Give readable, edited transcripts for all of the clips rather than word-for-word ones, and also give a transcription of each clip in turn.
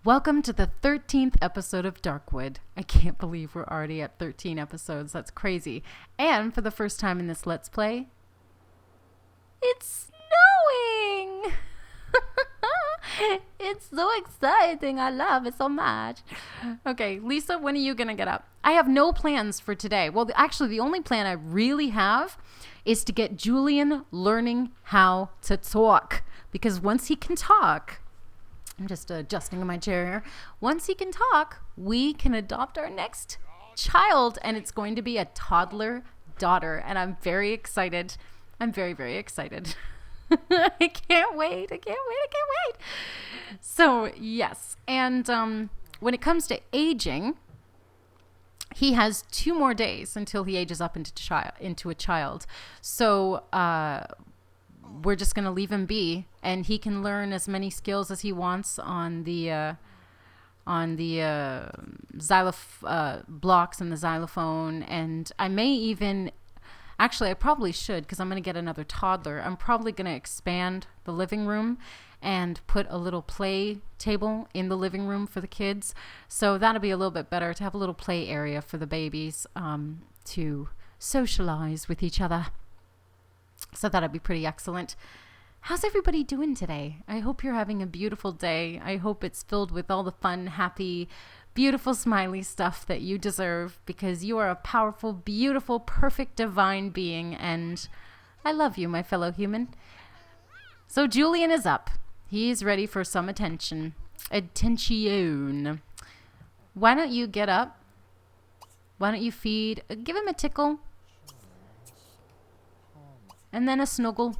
Welcome to the 13th episode of Darkwood. I can't believe we're already at 13 episodes. That's crazy. And for the first time in this Let's Play, it's snowing! It's so exciting. I love it so much. Okay, Lisa, when are you going to get up? I have no plans for today. Well, actually, the only plan I really have is to get Julian learning how to talk. Because once he can talk... I'm just adjusting in my chair here. Once he can talk, we can adopt our next child, and it's going to be a toddler daughter, and I'm very excited. I'm very, very excited. I can't wait. So, yes. And when it comes to aging, he has 2 more days until he ages up into a child. So, we're just going to leave him be, and he can learn as many skills as he wants on the blocks and the xylophone. And I may even, actually I probably should, because I'm going to get another toddler. I'm probably going to expand the living room and put a little play table in the living room for the kids. So that'll be a little bit better to have a little play area for the babies to socialize with each other. So that'd be pretty excellent. How's everybody doing today? I hope you're having a beautiful day. I hope it's filled with all the fun, happy, beautiful, smiley stuff that you deserve, because you are a powerful, beautiful, perfect, divine being, and I love you, my fellow human. So Julian is up. He's ready for some attention. Attention. Why don't you get up? Why don't you feed? Give him a tickle. And then a snuggle.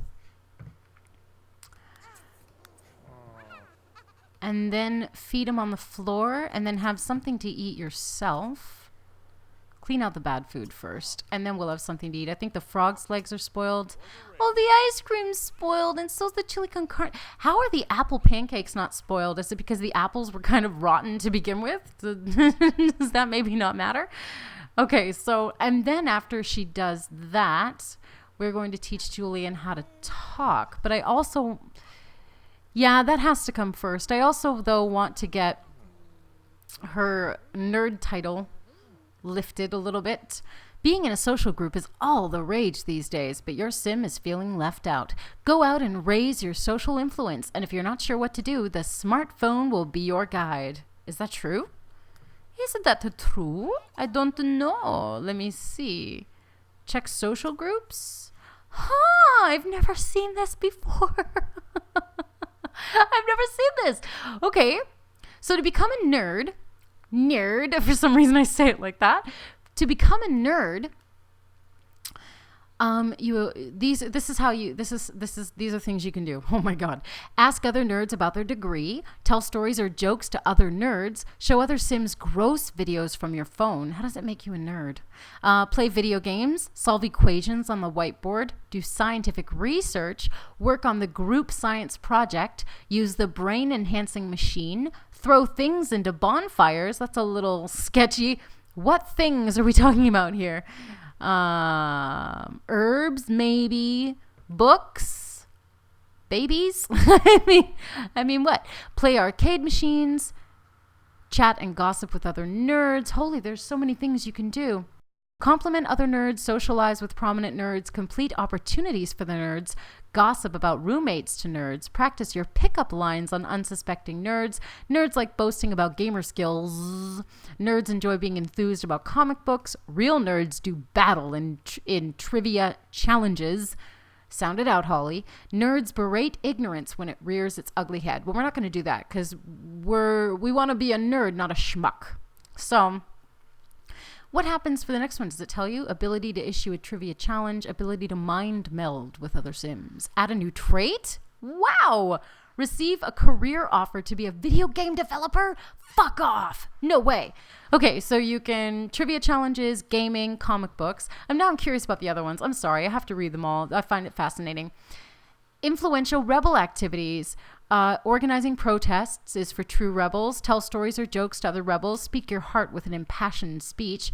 And then feed him on the floor, and then have something to eat yourself. Clean out the bad food first, and then we'll have something to eat. I think the frog's legs are spoiled. Oh, the ice cream's spoiled, and so's the chili con carne. How are the apple pancakes not spoiled? Is it because the apples were kind of rotten to begin with? Does that maybe not matter? Okay, so, and then after she does that... we're going to teach Julian how to talk. But I also, yeah, that has to come first. I also, though, want to get her nerd title lifted a little bit. Being in a social group is all the rage these days, but your sim is feeling left out. Go out and raise your social influence. And if you're not sure what to do, the smartphone will be your guide. Is that true? Isn't that true? I don't know. Let me see. Check social groups. Huh, I've never seen this before. I've never seen this. Okay, so to become a nerd, for some reason I say it like that, to become a nerd, these are things you can do. Oh my God. Ask other nerds about their degree, tell stories or jokes to other nerds, show other sims gross videos from your phone. How does that make you a nerd? Play video games, solve equations on the whiteboard, do scientific research, work on the group science project, use the brain enhancing machine, throw things into bonfires. That's a little sketchy. What things are we talking about here? Herbs, maybe, books, babies. I mean, what? Play arcade machines, chat and gossip with other nerds. Holy, there's so many things you can do. Compliment other nerds, socialize with prominent nerds, complete opportunities for the nerds, gossip about roommates to nerds, practice your pickup lines on unsuspecting nerds. Nerds like boasting about gamer skills. Nerds enjoy being enthused about comic books. Real nerds do battle in trivia challenges. Sound it out, Holly. Nerds berate ignorance when it rears its ugly head. Well, we're not going to do that because we want to be a nerd, not a schmuck. So... what happens for the next one? Does it tell you? Ability to issue a trivia challenge, ability to mind meld with other sims. Add a new trait? Wow! Receive a career offer to be a video game developer? Fuck off! No way. Okay, so you can trivia challenges, gaming, comic books. I'm curious about the other ones. I'm sorry, I have to read them all. I find it fascinating. Influential rebel activities. Organizing protests is for true rebels. Tell stories or jokes to other rebels. Speak your heart with an impassioned speech.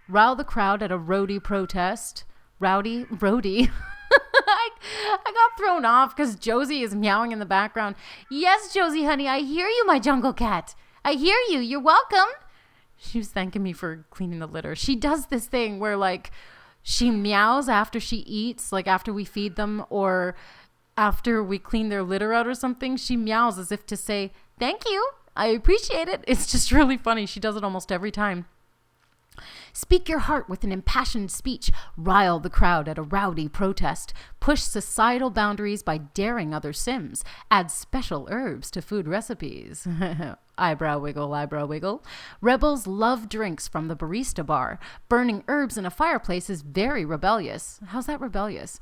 Rile the crowd at a roadie protest. Roadie. I got thrown off because Josie is meowing in the background. Yes, Josie, honey, I hear you, my jungle cat. I hear you. You're welcome. She was thanking me for cleaning the litter. She does this thing where, like, she meows after she eats, like after we feed them or after we clean their litter out or something. She meows as if to say, thank you. I appreciate it. It's just really funny. She does it almost every time. Speak your heart with an impassioned speech. Rile the crowd at a rowdy protest. Push societal boundaries by daring other Sims. Add special herbs to food recipes. Eyebrow wiggle, eyebrow wiggle. Rebels love drinks from the barista bar. Burning herbs in a fireplace is very rebellious. How's that rebellious?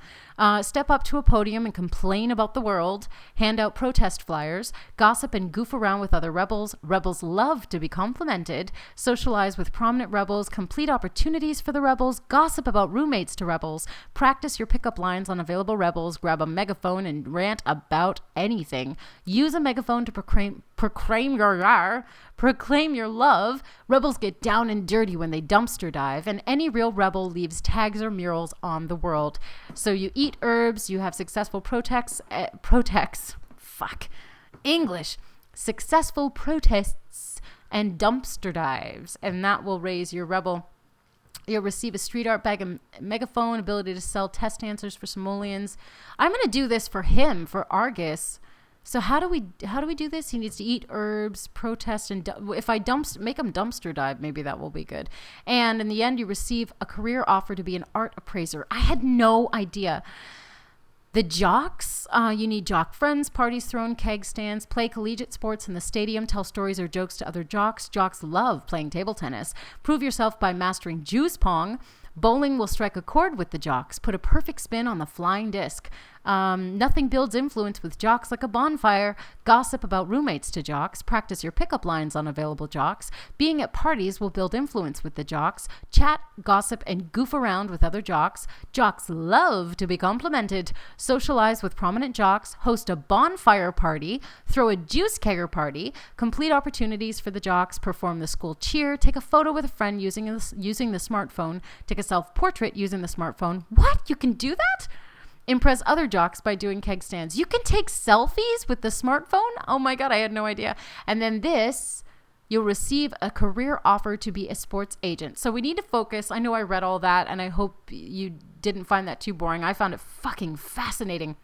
Step up to a podium and complain about the world. Hand out protest flyers. Gossip and goof around with other rebels. Rebels love to be complimented. Socialize with prominent rebels. Complete opportunities for the rebels. Gossip about roommates to rebels. Practice your pickup lines on available rebels. Grab a megaphone and rant about anything. Use a megaphone to proclaim your love. Rebels get down and dirty when they dumpster dive, and any real rebel leaves tags or murals on the world. So you eat herbs, you have successful successful protests and dumpster dives, and that will raise your rebel. You'll receive a street art bag, a megaphone, ability to sell test answers for simoleons. I'm going to do this for him, for Argus. So how do we do this? He needs to eat herbs, protest, and if I make him dumpster dive, maybe that will be good. And in the end, you receive a career offer to be an art appraiser. I had no idea. The jocks, you need jock friends, parties thrown, keg stands, play collegiate sports in the stadium, tell stories or jokes to other jocks. Jocks love playing table tennis. Prove yourself by mastering juice pong. Bowling will strike a chord with the jocks. Put a perfect spin on the flying disc. Nothing builds influence with jocks like a bonfire. Gossip about roommates to jocks. Practice your pickup lines on available jocks. Being at parties will build influence with the jocks. Chat, gossip, and goof around with other jocks. Jocks love to be complimented. Socialize with prominent jocks. Host a bonfire party. Throw a juice kegger party. Complete opportunities for the jocks. Perform the school cheer. Take a photo with a friend using the smartphone. Take a self-portrait using the smartphone. What? You can do that? Impress other jocks by doing keg stands. You can take selfies with the smartphone? Oh my God, I had no idea. And then this, you'll receive a career offer to be a sports agent. So we need to focus. I know I read all that, and I hope you didn't find that too boring. I found it fucking fascinating.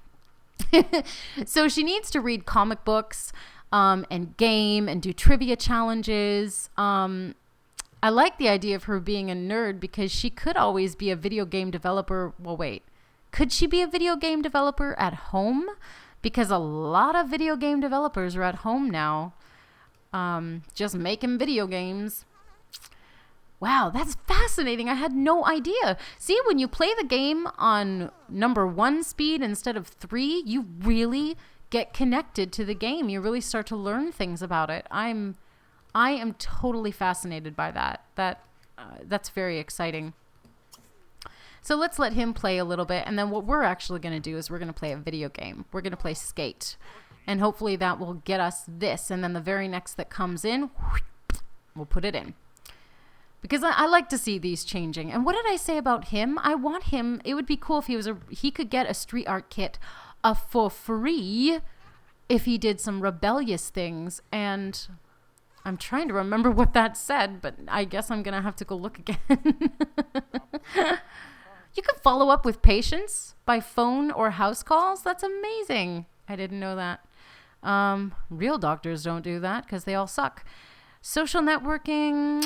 So she needs to read comic books and game and do trivia challenges. I like the idea of her being a nerd because she could always be a video game developer. Well, wait. Could she be a video game developer at home? Because a lot of video game developers are at home now, just making video games. Wow, that's fascinating. I had no idea. See, when you play the game on number 1 speed instead of 3, you really get connected to the game. You really start to learn things about it. I am totally fascinated by that. That's very exciting. So let's let him play a little bit. And then what we're actually going to do is we're going to play a video game. We're going to play Skate. And hopefully that will get us this. And then the very next that comes in, we'll put it in. Because I like to see these changing. And what did I say about him? I want him. It would be cool if he could get a street art kit for free if he did some rebellious things. And I'm trying to remember what that said, but I guess I'm going to have to go look again. You can follow up with patients by phone or house calls. That's amazing. I didn't know that. Real doctors don't do that because they all suck. Social networking.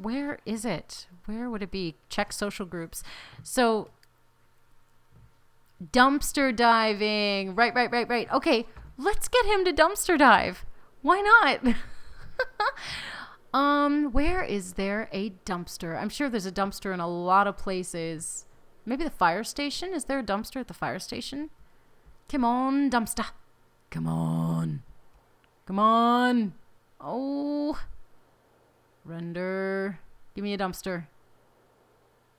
Where is it? Where would it be? Check social groups. So dumpster diving. Right. Okay, let's get him to dumpster dive. Why not? Where is there a dumpster? I'm sure there's a dumpster in a lot of places. Maybe the fire station? Is there a dumpster at the fire station? Come on, dumpster. Come on. Oh. Render. Give me a dumpster.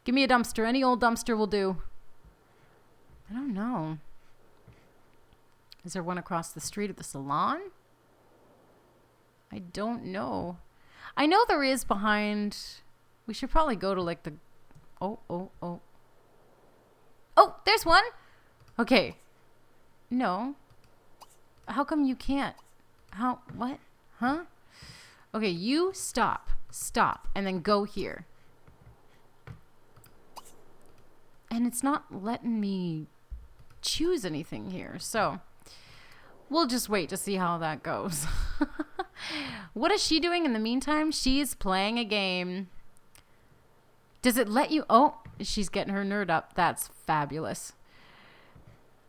Any old dumpster will do. I don't know. Is there one across the street at the salon? I don't know. I know there is behind. We should probably go to like the. Oh, there's one. Okay. No. How come you can't? How? What? Huh? Okay, you stop. Stop. And then go here. And it's not letting me choose anything here. So we'll just wait to see how that goes. What is she doing in the meantime? She's playing a game. Does it let you? Oh, she's getting her nerd up. That's fabulous.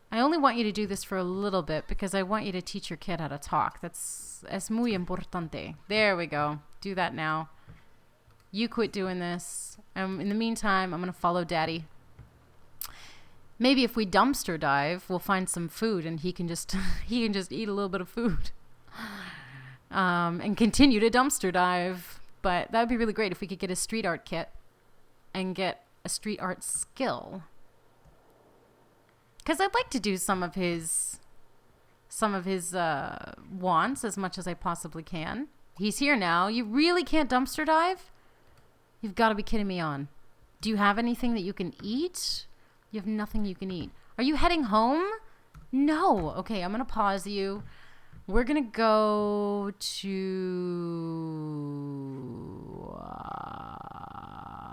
I only want you to do this for a little bit because I want you to teach your kid how to talk. Es muy importante. There we go. Do that now. You quit doing this. In the meantime, I'm going to follow Daddy. Maybe if we dumpster dive, we'll find some food and he can just eat a little bit of food. And continue to dumpster dive. But that would be really great if we could get a street art kit and get a street art skill. Because I'd like to do some of his wants as much as I possibly can. He's here now. You really can't dumpster dive? You've got to be kidding me on. Do you have anything that you can eat? You have nothing you can eat. Are you heading home? No. Okay, I'm going to pause you. We're going to go to...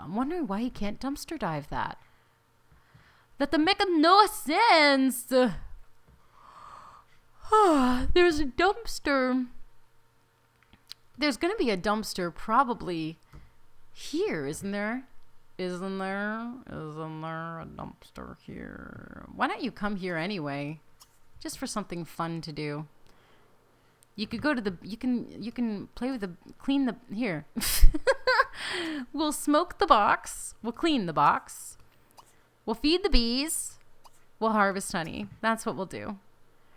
I'm wondering why he can't dumpster dive that. That make no sense. There's a dumpster. There's going to be a dumpster probably here, isn't there? Isn't there a dumpster here? Why don't you come here anyway? Just for something fun to do. You could go to you can play with clean the, here. We'll smoke the box. We'll clean the box. We'll feed the bees. We'll harvest honey. That's what we'll do.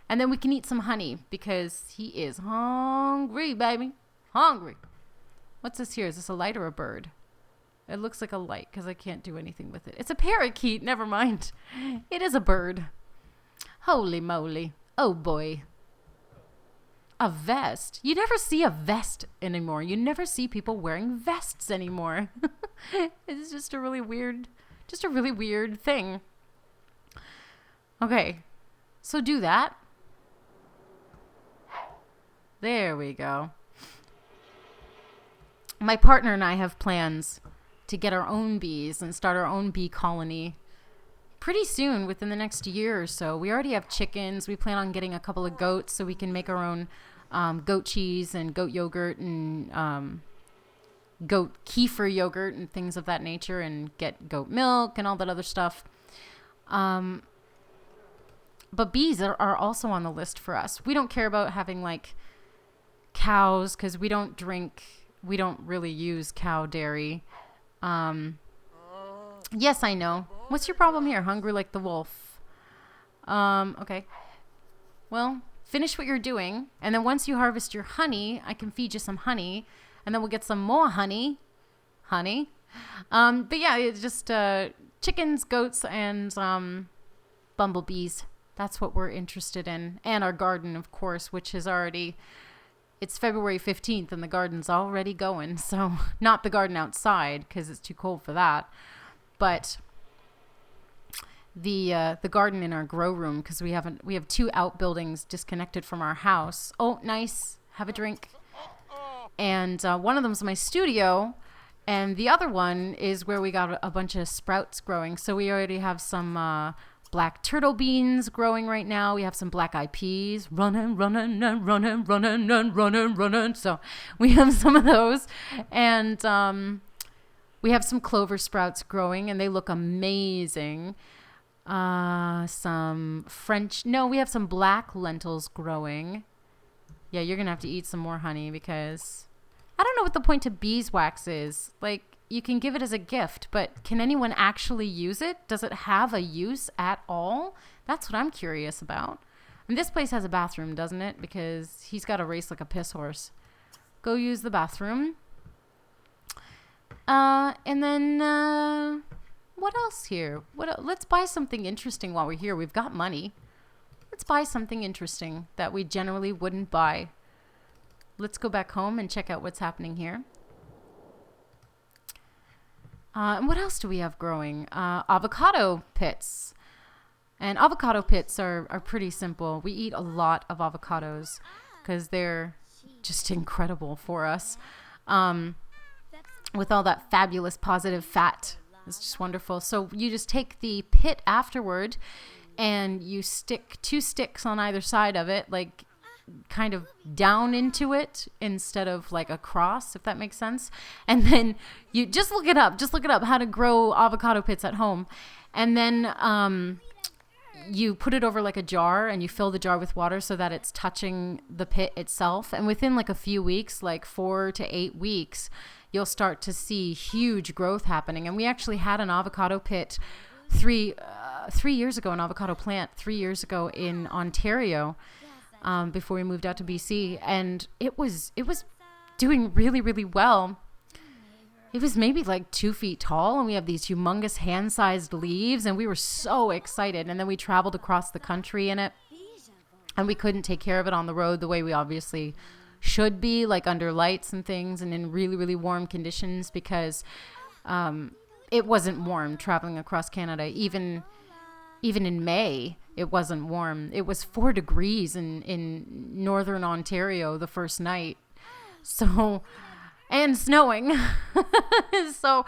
And then we can eat some honey because he is hungry, baby. Hungry. What's this here? Is this a light or a bird? It looks like a light because I can't do anything with it. It's a parakeet. Never mind. It is a bird. Holy moly. Oh, boy. A vest. You never see a vest anymore. You never see people wearing vests anymore. It's just a really weird thing. Okay. So do that. There we go. My partner and I have plans to get our own bees and start our own bee colony pretty soon, within the next year or so. We already have chickens. We plan on getting a couple of goats so we can make our own goat cheese and goat yogurt and goat kefir yogurt and things of that nature, and get goat milk and all that other stuff. But bees are also on the list for us. We don't care about having like cows because we don't really use cow dairy. Yes, I know. What's your problem here? Hungry like the wolf. Okay. Well, finish what you're doing. And then once you harvest your honey, I can feed you some honey. And then we'll get some more honey. But yeah, it's just chickens, goats, and bumblebees. That's what we're interested in. And our garden, of course, which is already... It's February 15th and the garden's already going. So not the garden outside because it's too cold for that. But the garden in our grow room, because we have two outbuildings disconnected from our house. Oh, nice. Have a drink. And one of them's my studio, and the other one is where we got a bunch of sprouts growing. So we already have some black turtle beans growing right now. We have some black eyed peas running. So we have some of those, and we have some clover sprouts growing, and they look amazing. We have some black lentils growing. Yeah, you're gonna have to eat some more honey because I don't know what the point of beeswax is. Like, you can give it as a gift, but can anyone actually use it? Does it have a use at all? That's what I'm curious about. And this place has a bathroom, doesn't it? Because he's got to race like a piss horse. Go use the bathroom. And then, what else here? Let's buy something interesting while we're here. We've got money. Let's buy something interesting that we generally wouldn't buy. Let's go back home and check out what's happening here. And what else do we have growing? Avocado pits. And avocado pits are pretty simple. We eat a lot of avocados. because they're just incredible for us. With all that fabulous positive fat. It's just wonderful. So you just take the pit afterward and you stick 2 sticks on either side of it, like kind of down into it instead of like across, if that makes sense. And then you just look it up how to grow avocado pits at home. And then you put it over like a jar and you fill the jar with water so that it's touching the pit itself. And within like a few weeks, like 4 to 8 weeks, you'll start to see huge growth happening. And we actually had an avocado pit 3 years ago, an avocado plant 3 years ago in Ontario, before we moved out to BC. And it was doing really, really well. It was maybe like 2 feet tall, and we have these humongous hand-sized leaves, and we were so excited. And then we traveled across the country in it, and we couldn't take care of it on the road the way we obviously should be, like under lights and things and in really, really warm conditions, because it wasn't warm traveling across Canada. Even in May, it wasn't warm. It was 4 degrees in northern Ontario the first night. So, and snowing. So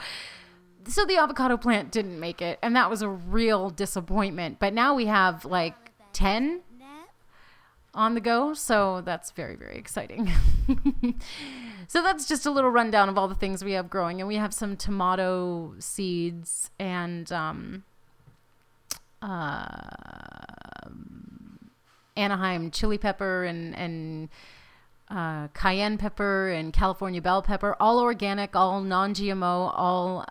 the avocado plant didn't make it, and that was a real disappointment. But now we have like 10 on the go, so that's very, very exciting. So that's just a little rundown of all the things we have growing. And we have some tomato seeds and Anaheim chili pepper and cayenne pepper and California bell pepper, all organic, all non-GMO, all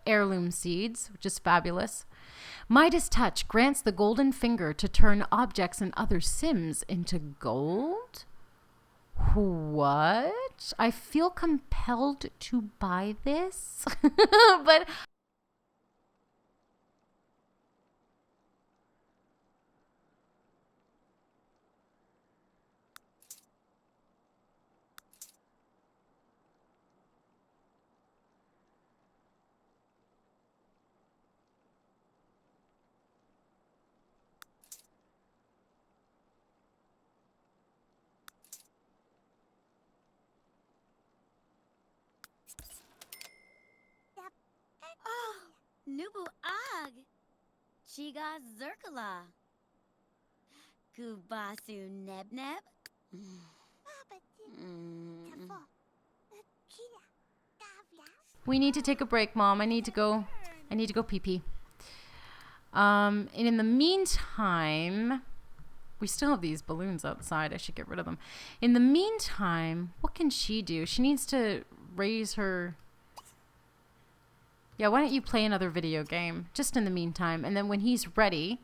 heirloom seeds, which is fabulous. Midas Touch grants the golden finger to turn objects and other Sims into gold? What? I feel compelled to buy this, but Nubu Ag, Chiga Zerkala, Kubasu Neb Neb. we need to take a break, Mom. I need to go pee pee. And in the meantime, we still have these balloons outside. I should get rid of them. In the meantime, what can she do? She needs to raise her... Yeah, why don't you play another video game just in the meantime, and then when he's ready,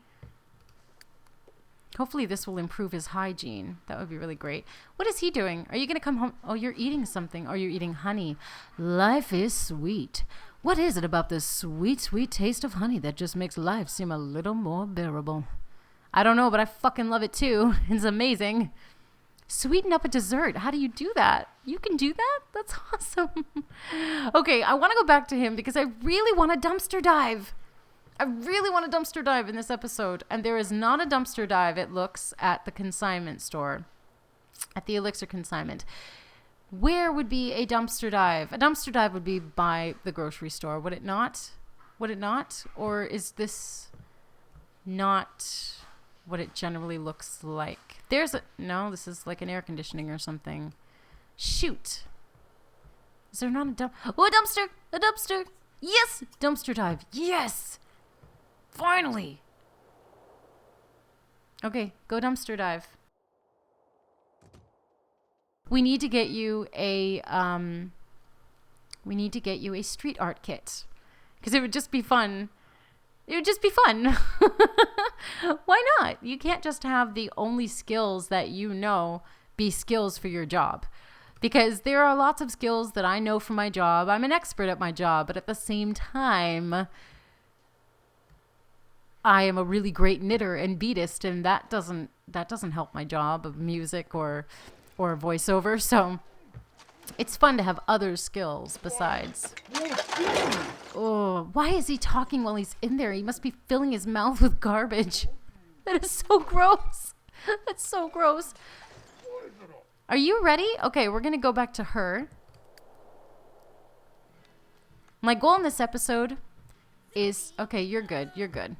hopefully this will improve his hygiene. That would be really great. What is he doing? Are you going to come home? Oh, you're eating something. Oh, you're eating honey. Life is sweet. What is it about this sweet, sweet taste of honey that just makes life seem a little more bearable? I don't know, but I fucking love it too. It's amazing. Sweeten up a dessert. How do you do that? You can do that? That's awesome. Okay, I want to go back to him because I really want a dumpster dive. I really want a dumpster dive in this episode. And there is not a dumpster dive, it looks, at the consignment store. At the Elixir consignment. Where would be a dumpster dive? A dumpster dive would be by the grocery store, would it not? Would it not? Or is this not what it generally looks like? No, this is like an air conditioning or something. Shoot. Is there not a dumpster? A dumpster. Yes. Dumpster dive. Yes. Finally. Okay. Go dumpster dive. We need to get you a, street art kit. Because it would just be fun. It would just be fun. Why not? You can't just have the only skills that you know be skills for your job. Because there are lots of skills that I know from my job. I'm an expert at my job, but at the same time, I am a really great knitter and beatist, and that doesn't help my job of music or voiceover. So it's fun to have other skills besides. Oh, why is he talking while he's in there? He must be filling his mouth with garbage. That is so gross. That's so gross. Are you ready? Okay, we're going to go back to her. My goal in this episode is... Okay, you're good. You're good.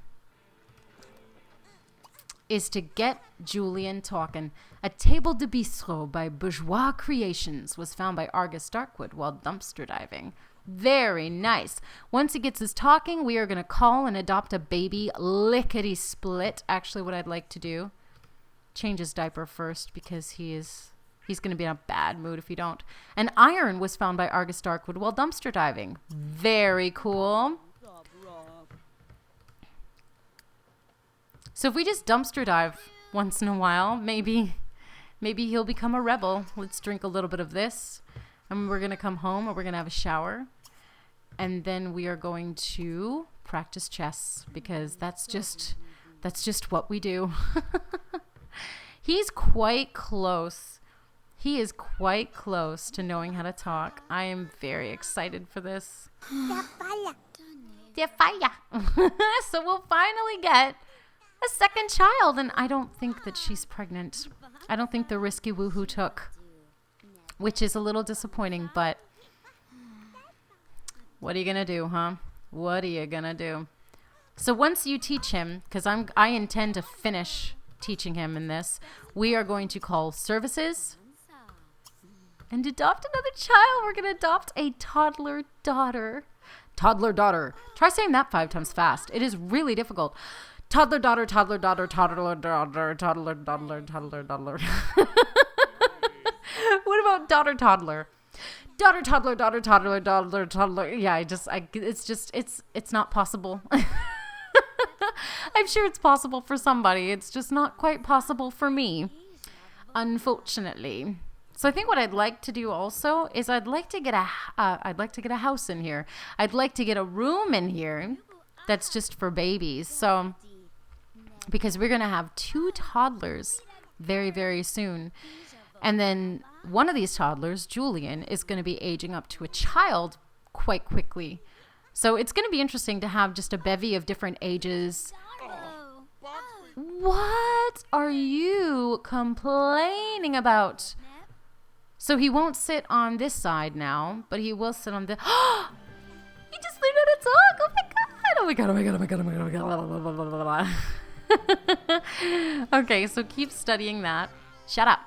Is to get Julian talking. A table de bistro by Bourgeois Creations was found by Liesa Darkwood while dumpster diving. Very nice. Once he gets us talking, we are going to call and adopt a baby lickety-split. Actually, what I'd like to do, change his diaper first because he's going to be in a bad mood if you don't. An iron was found by Liesa Darkwood while dumpster diving. Very cool. So if we just dumpster dive once in a while, maybe he'll become a rebel. Let's drink a little bit of this. And we're going to come home and we're going to have a shower. And then we are going to practice chess because that's just what we do. He's quite close. He is quite close to knowing how to talk. I am very excited for this. So we'll finally get a second child, and I don't think that she's pregnant. I don't think the risky woohoo took, which is a little disappointing, but what are you gonna do, huh? What are you gonna do? So once you teach him, because I intend to finish teaching him in this, we are going to call services and adopt another child. We're gonna adopt a toddler daughter. Toddler daughter. Try saying that 5 times fast. It is really difficult. Toddler daughter, toddler daughter, toddler daughter, toddler, toddler, toddler, toddler. What about daughter toddler? Daughter toddler, daughter toddler, toddler, toddler. Yeah, it's not possible. I'm sure it's possible for somebody. It's just not quite possible for me, unfortunately. So I think what I'd like to do also is I'd like to get a house in here. I'd like to get a room in here that's just for babies. So because we're going to have 2 toddlers very, very soon. And then one of these toddlers, Julian, is going to be aging up to a child quite quickly. So it's going to be interesting to have just a bevy of different ages. What are you complaining about? So he won't sit on this side now, but he will sit on the... He just learned how to talk! Oh my god! Oh my god, oh my god, oh my god, oh my god, oh my god, blah, blah, blah, blah. Okay, so keep studying that. Shut up.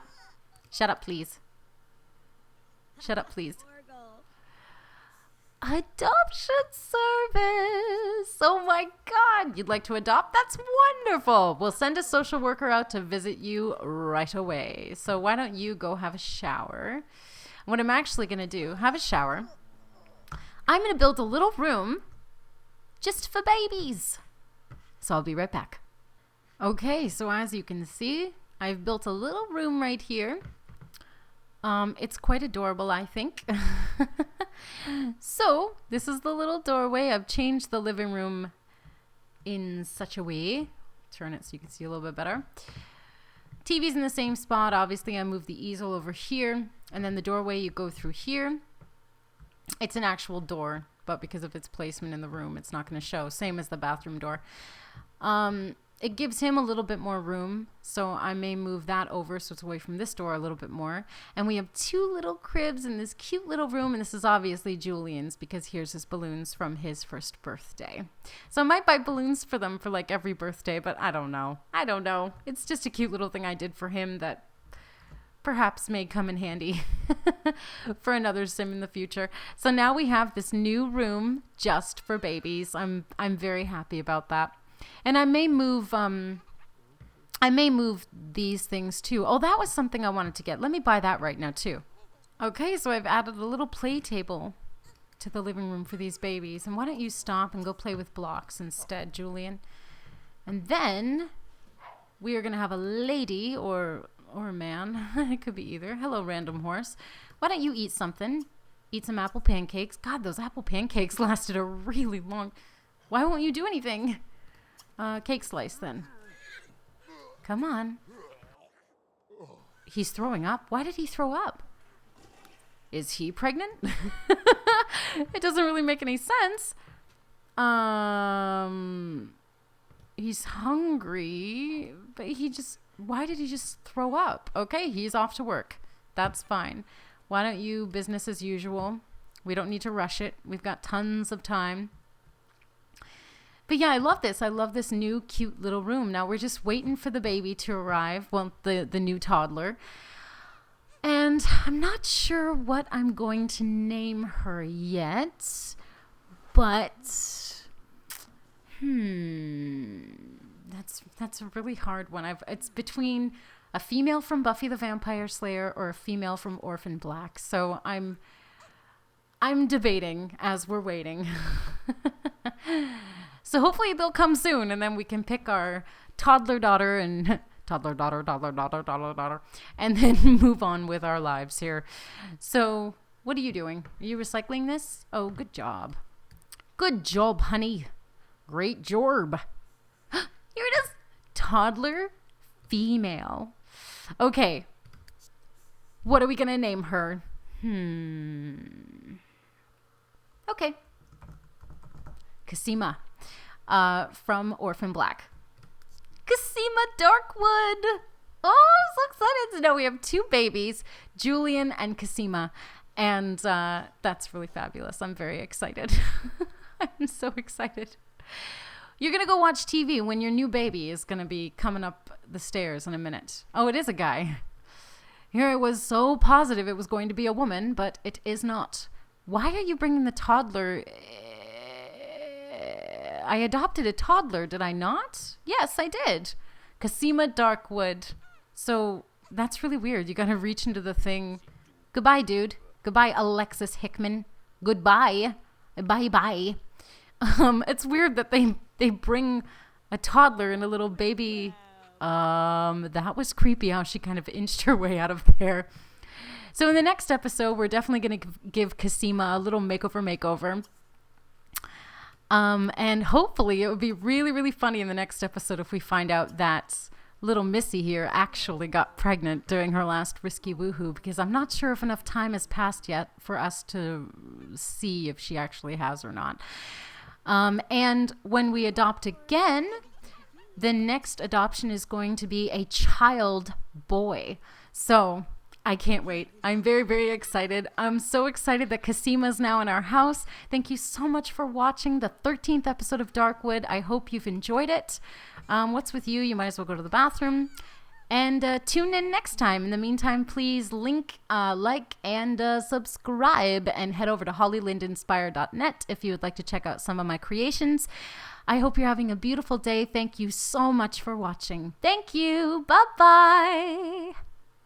Shut up, please. Shut up, please. Adoption service. Oh my god. You'd like to adopt? That's wonderful. We'll send a social worker out to visit you right away. So why don't you go have a shower? What I'm actually going to do, have a shower. I'm going to build a little room just for babies. So I'll be right back. Okay, so as you can see, I've built a little room right here. It's quite adorable, I think. So this is the little doorway. I've changed the living room in such a way. Turn it so you can see a little bit better. TV's in the same spot. Obviously, I moved the easel over here. And then the doorway, you go through here. It's an actual door, but because of its placement in the room, it's not going to show. Same as the bathroom door. It gives him a little bit more room, so I may move that over so it's away from this door a little bit more. And we have 2 little cribs in this cute little room, and this is obviously Julian's because here's his balloons from his first birthday. So I might buy balloons for them for like every birthday, but I don't know. It's just a cute little thing I did for him that perhaps may come in handy for another sim in the future. So now we have this new room just for babies. I'm very happy about that. And I may move these things too. Oh, that was something I wanted to get. Let me buy that right now too. Okay, so I've added a little play table to the living room for these babies. And why don't you stop and go play with blocks instead, Julian? And then we are going to have a lady or a man. It could be either. Hello, random horse. Why don't you eat something? Eat some apple pancakes. God, those apple pancakes lasted a really long... Why won't you do anything? Cake slice then. Come on. He's throwing up. Why did he throw up? Is he pregnant? It doesn't really make any sense. He's hungry, but why did he just throw up? Okay, he's off to work. That's fine. Why don't you business as usual? We don't need to rush it. We've got tons of time. But yeah, I love this. I love this new cute little room. Now we're just waiting for the baby to arrive. Well, the new toddler. And I'm not sure what I'm going to name her yet. But that's a really hard one. It's between a female from Buffy the Vampire Slayer or a female from Orphan Black. So I'm debating as we're waiting. So hopefully they'll come soon, and then we can pick our toddler daughter and and then move on with our lives here. So what are you doing? Are you recycling this? Oh, good job. Good job, honey. Great job. Here it is. Toddler female. Okay. What are we going to name her? Okay. Cosima. From Orphan Black. Liesa Darkwood. Oh, I'm so excited to know we have 2 babies, Julian and Cosima. And that's really fabulous. I'm very excited. I'm so excited. You're going to go watch TV when your new baby is going to be coming up the stairs in a minute. Oh, it is a guy. Here I was so positive it was going to be a woman, but it is not. Why are you bringing the toddler? I adopted a toddler, did I not? Yes, I did. Liesa Darkwood. So that's really weird. You got to reach into the thing. Goodbye, dude. Goodbye, Alexis Hickman. Goodbye. Bye-bye. It's weird that they bring a toddler and a little baby. That was creepy how she kind of inched her way out of there. So in the next episode, we're definitely going to give Cosima a little makeover. And hopefully it would be really, really funny in the next episode if we find out that little Missy here actually got pregnant during her last risky woohoo, because I'm not sure if enough time has passed yet for us to see if she actually has or not. And when we adopt again, the next adoption is going to be a child boy. So I can't wait. I'm very, very excited. I'm so excited that Cosima's now in our house. Thank you so much for watching the 13th episode of Darkwood. I hope you've enjoyed it. What's with you? You might as well go to the bathroom. And tune in next time. In the meantime, please like, and subscribe. And head over to hollylindinspire.net if you would like to check out some of my creations. I hope you're having a beautiful day. Thank you so much for watching. Thank you. Bye-bye.